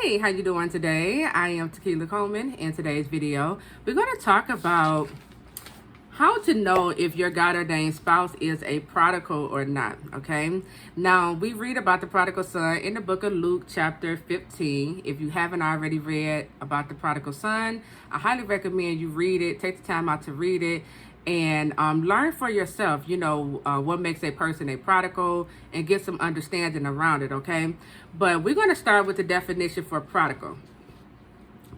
Hey, how you doing today? I am Tequila Coleman. In today's video, we're going to talk about how to know if your God-ordained spouse is a prodigal or not, okay? Now, we read about the prodigal son in the book of Luke, chapter 15. If you haven't already read about the prodigal son, I highly recommend you read it. Take the time out to read it and learn for yourself, what makes a person a prodigal and get some understanding around it, okay? But we're going to start with the definition for prodigal.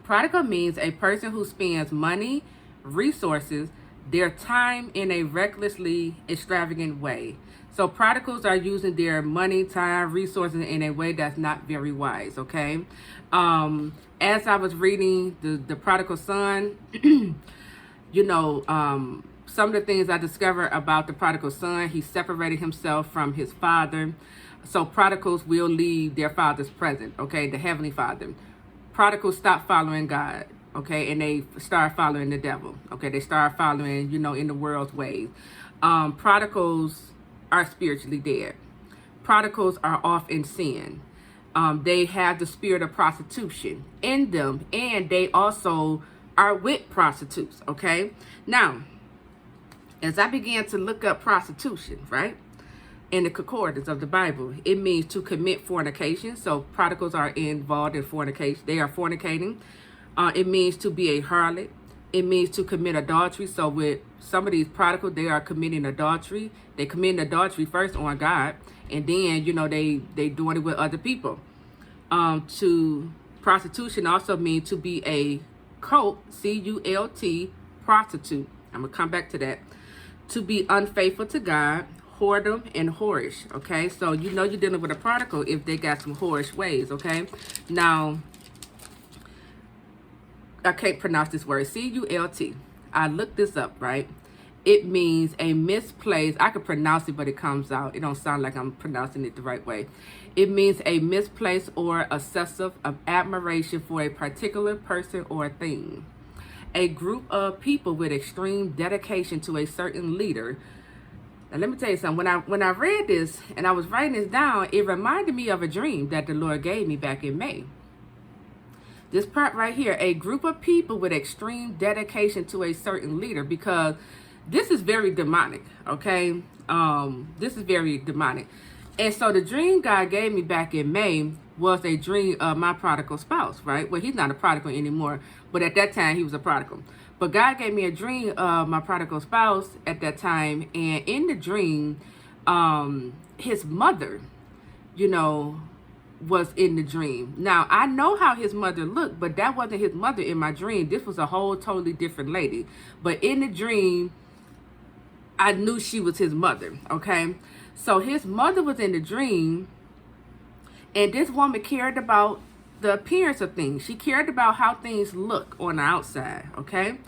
Prodigal means a person who spends money, resources, their time in a recklessly extravagant way. So prodigals are using their money, time, resources in a way that's not very wise, okay? As I was reading the prodigal son, some of the things I discovered about the prodigal son, he separated himself from his father. So prodigals will leave their father's presence, okay, the heavenly father. Prodigals stop following God, okay, and they start following the devil, okay. They start following, in the world's ways. Prodigals are spiritually dead. Prodigals are off in sin. They have the spirit of prostitution in them, and they also are with prostitutes, okay. Now, as I began to look up prostitution, right, in the concordance of the Bible, it means to commit fornication. So prodigals are involved in fornication. They are fornicating. It means to be a harlot. It means to commit adultery. So with some of these prodigals, they are committing adultery. They committing adultery first on God, and then, they doing it with other people. To prostitution also means to be a cult, C-U-L-T, prostitute. I'm going to come back to that. To be unfaithful to God, whoredom, and whorish, okay? So you're dealing with a prodigal if they got some whorish ways, okay? Now, I can't pronounce this word, C-U-L-T. I looked this up, right? It means a misplaced, I could pronounce it, but it comes out. It don't sound like I'm pronouncing it the right way. It means a misplaced or excessive of admiration for a particular person or thing. A group of people with extreme dedication to a certain leader. Now, let me tell you something. When I read this and I was writing this down, it reminded me of a dream that the Lord gave me back in May. This part right here, a group of people with extreme dedication to a certain leader, because this is very demonic, okay? This is very demonic. And so the dream God gave me back in May was a dream of my prodigal spouse, right? Well, he's not a prodigal anymore, but at that time he was a prodigal. But God gave me a dream of my prodigal spouse at that time, and in the dream, his mother, was in the dream. Now, I know how his mother looked, but that wasn't his mother in my dream. This was a whole totally different lady. But in the dream, I knew she was his mother, okay? So his mother was in the dream, and this woman cared about the appearance of things. She cared about how things look on the outside, okay?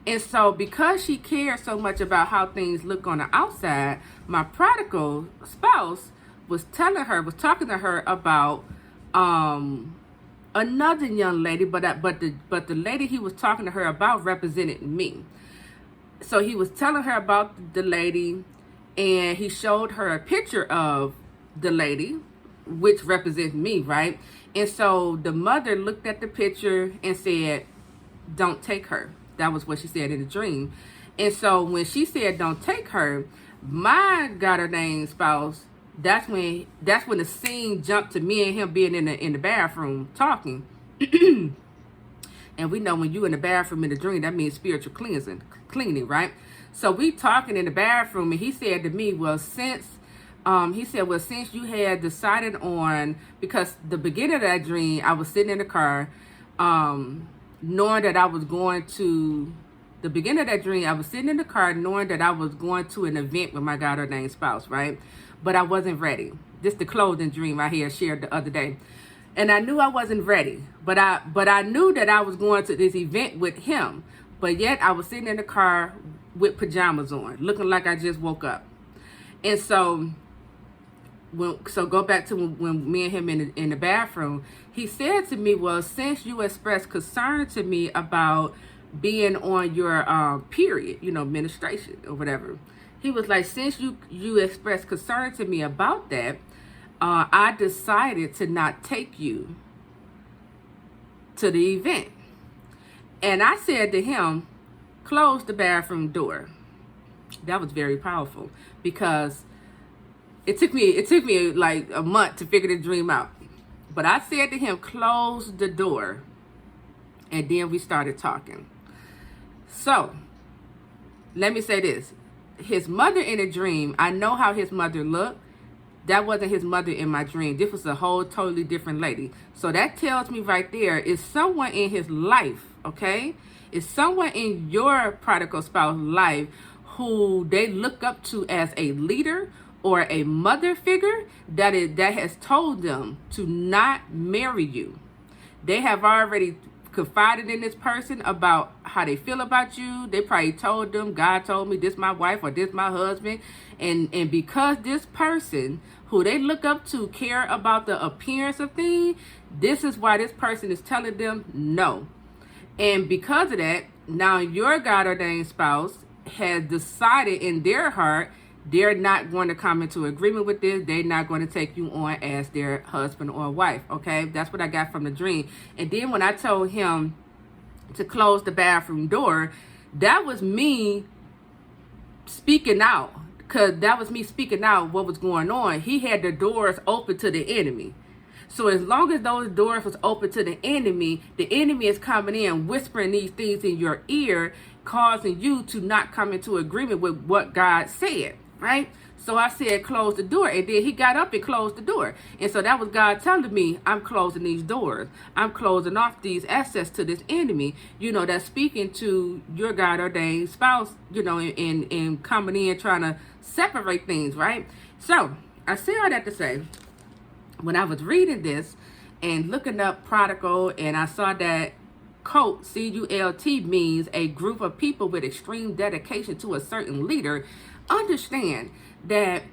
And so because she cared so much about how things look on the outside, my prodigal spouse was talking to her about another young lady, but the lady he was talking to her about represented me. So he was telling her about the lady, and he showed her a picture of the lady, which represents me, right? And so the mother looked at the picture and said, "Don't take her." That was what she said in the dream. And so when she said, "Don't take her," my God-ordained spouse, that's when the scene jumped to me and him being in the bathroom talking. And we know when you in the bathroom in the dream, that means spiritual cleaning, right? So we talking in the bathroom, and he said to me, since you had decided on, because the beginning of that dream, I was sitting in the car, knowing that I was going to, the beginning of that dream, I was sitting in the car knowing that I was going to an event with my God-ordained spouse, right? But I wasn't ready. This the clothing dream I here shared the other day. And I knew I wasn't ready, but I knew that I was going to this event with him. But yet I was sitting in the car with pajamas on, looking like I just woke up. And so go back to when me and him in the bathroom, he said to me, "Well, since you expressed concern to me about being on your period, menstruation or whatever," he was like, "Since you expressed concern to me about that, I decided to not take you to the event. And I said to him, close the bathroom door. That was very powerful because it took me like a month to figure the dream out. But I said to him, close the door. And then we started talking. So, let me say this. His mother in a dream, I know how his mother looked. That wasn't his mother in my dream. This was a whole totally different lady. So that tells me right there is someone in his life, okay? Is someone in your prodigal spouse life who they look up to as a leader or a mother figure that has told them to not marry you. They have already confided in this person about how they feel about you. They probably told them, God told me this my wife or this my husband. And because this person who they look up to care about the appearance of things, this is why this person is telling them no. And because of that, now your God ordained spouse has decided in their heart they're not going to come into agreement with this. They're not going to take you on as their husband or wife. Okay, that's what I got from the dream. And then when I told him to close the bathroom door, that was me speaking out, because that was me speaking out what was going on. He had the doors open to the enemy. So as long as those doors was open to the enemy is coming in, whispering these things in your ear, causing you to not come into agreement with what God said, right? So I said, close the door. And then he got up and closed the door. And so that was God telling me, I'm closing these doors. I'm closing off these access to this enemy, that's speaking to your God ordained spouse, and coming in trying to separate things, right? So I say all that to say, when I was reading this and looking up prodigal, and I saw that cult, CULT, means a group of people with extreme dedication to a certain leader, understand that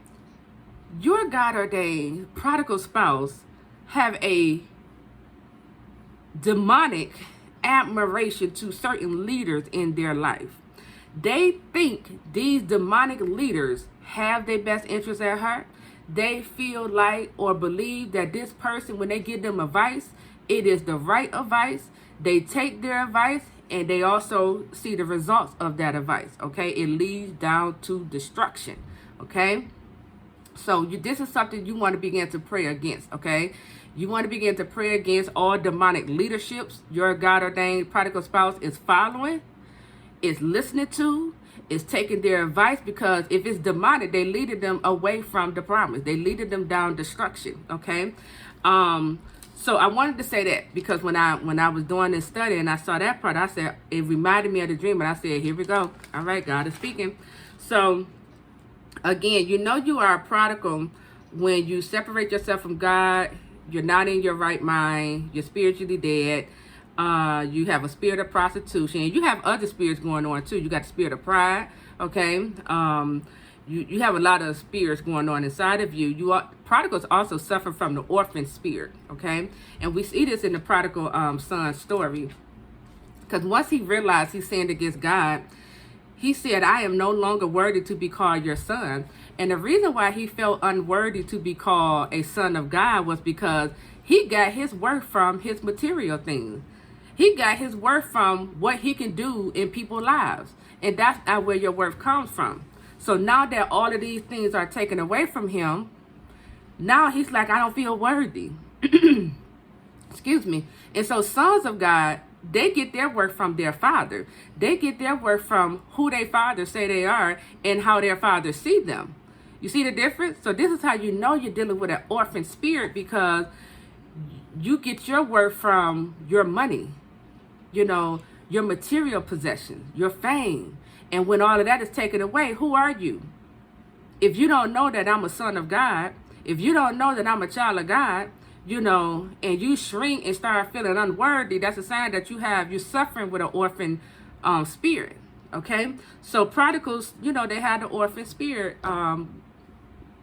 your God-ordained prodigal spouse have a demonic admiration to certain leaders in their life. They think these demonic leaders have their best interests at heart. They feel like or believe that this person, when they give them advice, it is the right advice. They take their advice and they also see the results of that advice, okay? It leads down to destruction, okay? So this is something you want to begin to pray against, okay? You want to begin to pray against all demonic leaderships your God-ordained prodigal spouse is following, is listening to, is taking their advice, because if it's demonic, they leading them away from the promise. They leading them down destruction, okay? So I wanted to say that because when I was doing this study and I saw that part, I said, it reminded me of the dream, and I said, here we go. All right, God is speaking. So again, you are a prodigal when you separate yourself from God. You're not in your right mind. You're spiritually dead. You have a spirit of prostitution. You have other spirits going on too. You got the spirit of pride, okay? You have a lot of spirits going on inside of you. Prodigals also suffer from the orphan spirit, okay? And we see this in the prodigal son story. Because once he realized he sinned against God, he said, I am no longer worthy to be called your son. And the reason why he felt unworthy to be called a son of God was because he got his worth from his material things. He got his worth from what he can do in people's lives. And that's not where your worth comes from. So now that all of these things are taken away from him, now he's like, I don't feel worthy. Excuse me. And so sons of God, they get their worth from their father. They get their worth from who their father say they are and how their father see them. You see the difference? So this is how you know you're dealing with an orphan spirit, because you get your worth from your money, your material possessions, your fame. And when all of that is taken away, who are you? If you don't know that I'm a son of God, if you don't know that I'm a child of God, and you shrink and start feeling unworthy, that's a sign that you're suffering with an orphan spirit, okay? So prodigals, they had the orphan spirit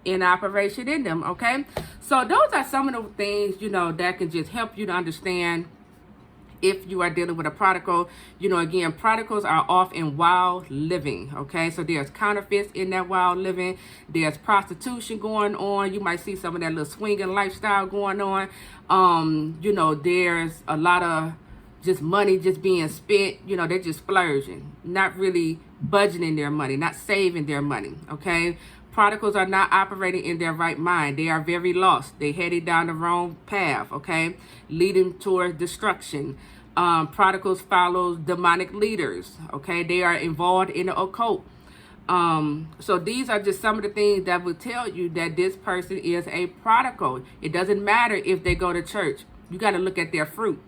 in operation in them, okay? So those are some of the things, that can just help you to understand if you are dealing with a prodigal. Again, prodigals are off in wild living, okay? So there's counterfeits in that wild living. There's prostitution going on. You might see some of that little swinging lifestyle going on. There's a lot of just money just being spent. You know, they're just splurging, not really budgeting their money, not saving their money, okay? Prodigals are not operating in their right mind. They are very lost. They headed down the wrong path, okay? Leading toward destruction. Prodigals follow demonic leaders, okay? They are involved in the occult. So these are just some of the things that will tell you that this person is a prodigal. It doesn't matter if they go to church. You got to look at their fruit.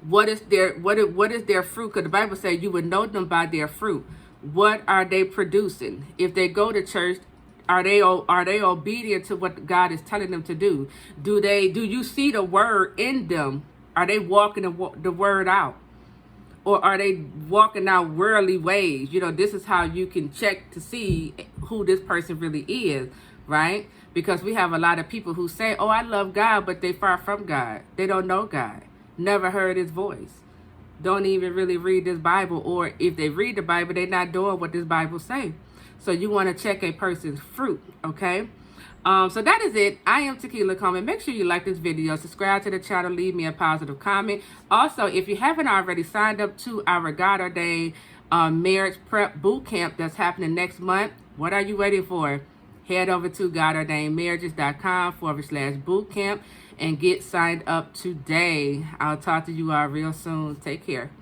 What is their fruit? Because the Bible says you would know them by their fruit. What are they producing? If they go to church, are they obedient to what God is telling them to do? Do you see the word in them? Are they walking the word out? Or are they walking out worldly ways? You know, this is how you can check to see who this person really is, right? Because we have a lot of people who say, oh, I love God, but they far from God. They don't know God. Never heard his voice. Don't even really read this Bible. Or if they read the Bible, they're not doing what this Bible say. So you want to check a person's fruit, okay? So that is it. I am Tequila Coleman. Make sure you like this video, subscribe to the channel, leave me a positive comment. Also, if you haven't already signed up to our God Ordained Marriage Prep Boot Camp that's happening next month, what are you waiting for? Head over to godordainedmarriages.com/bootcamp and get signed up today. I'll talk to you all real soon. Take care.